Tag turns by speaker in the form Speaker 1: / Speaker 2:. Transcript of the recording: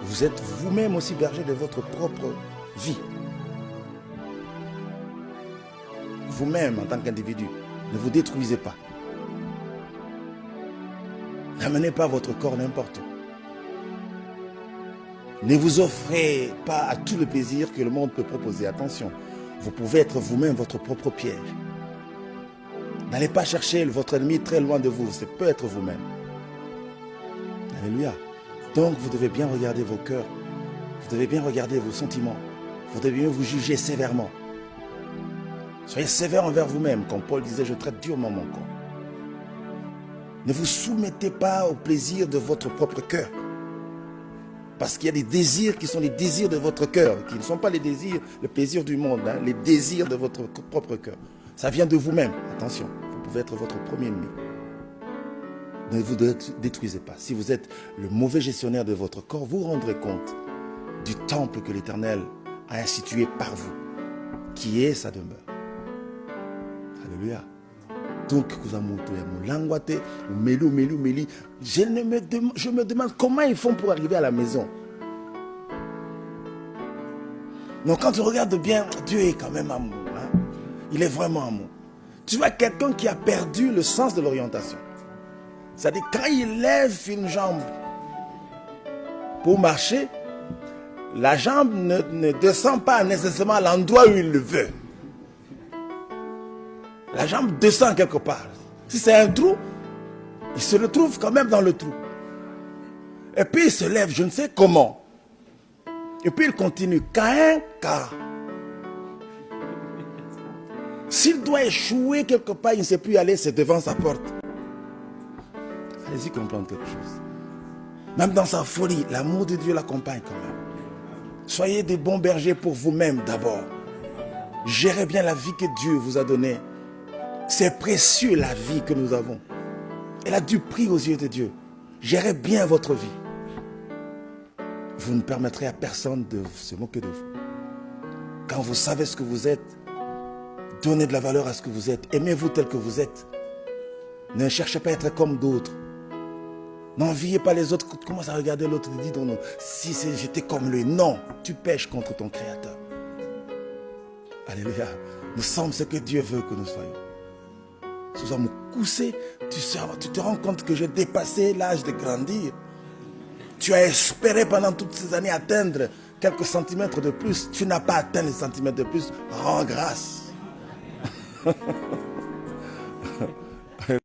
Speaker 1: Vous êtes vous-même aussi berger de votre propre vie. Vous-même, en tant qu'individu, ne vous détruisez pas. N'amenez pas votre corps n'importe où. Ne vous offrez pas à tout le plaisir que le monde peut proposer. Attention, vous pouvez être vous-même votre propre piège. N'allez pas chercher votre ennemi très loin de vous. Ça peut être vous-même. Alléluia. Donc, vous devez bien regarder vos cœurs. Vous devez bien regarder vos sentiments. Vous devez bien vous juger sévèrement. Soyez sévère envers vous-même. Comme Paul disait, je traite durement mon corps. Ne vous soumettez pas au plaisir de votre propre cœur. Parce qu'il y a des désirs qui sont les désirs de votre cœur, qui ne sont pas les désirs, le plaisir du monde, hein, les désirs de votre propre cœur. Ça vient de vous-même. Attention, vous pouvez être votre premier ennemi. Ne vous détruisez pas. Si vous êtes le mauvais gestionnaire de votre corps, vous vous rendrez compte du temple que l'Éternel a institué par vous, qui est sa demeure. Alléluia. Donc, je me demande comment ils font pour arriver à la maison. Donc, quand tu regardes bien, Dieu est quand même amour. Hein? Il est vraiment amour. Tu vois quelqu'un qui a perdu le sens de l'orientation. C'est-à-dire, quand il lève une jambe pour marcher, la jambe ne descend pas nécessairement à l'endroit où il le veut. La jambe descend quelque part. Si c'est un trou, il se retrouve quand même dans le trou. Et puis il se lève, je ne sais comment. Et puis il continue. Caïn. S'il doit échouer quelque part, il ne sait plus y aller, c'est devant sa porte. Allez-y comprendre quelque chose. Même dans sa folie, l'amour de Dieu l'accompagne quand même. Soyez des bons bergers pour vous-même d'abord. Gérez bien la vie que Dieu vous a donnée. C'est précieux la vie que nous avons. Elle a du prix aux yeux de Dieu. Gérez bien votre vie. Vous ne permettrez à personne de se moquer de vous. Quand vous savez ce que vous êtes, donnez de la valeur à ce que vous êtes. Aimez-vous tel que vous êtes. Ne cherchez pas à être comme d'autres. N'enviez pas les autres. Commence à regarder l'autre et dis non, si j'étais comme lui. Non, tu pèches contre ton Créateur. Alléluia. Nous sommes ce que Dieu veut que nous soyons. Si nous me coucher, tu te rends compte que j'ai dépassé l'âge de grandir. Tu as espéré pendant toutes ces années atteindre quelques centimètres de plus. Tu n'as pas atteint les centimètres de plus. Rends grâce.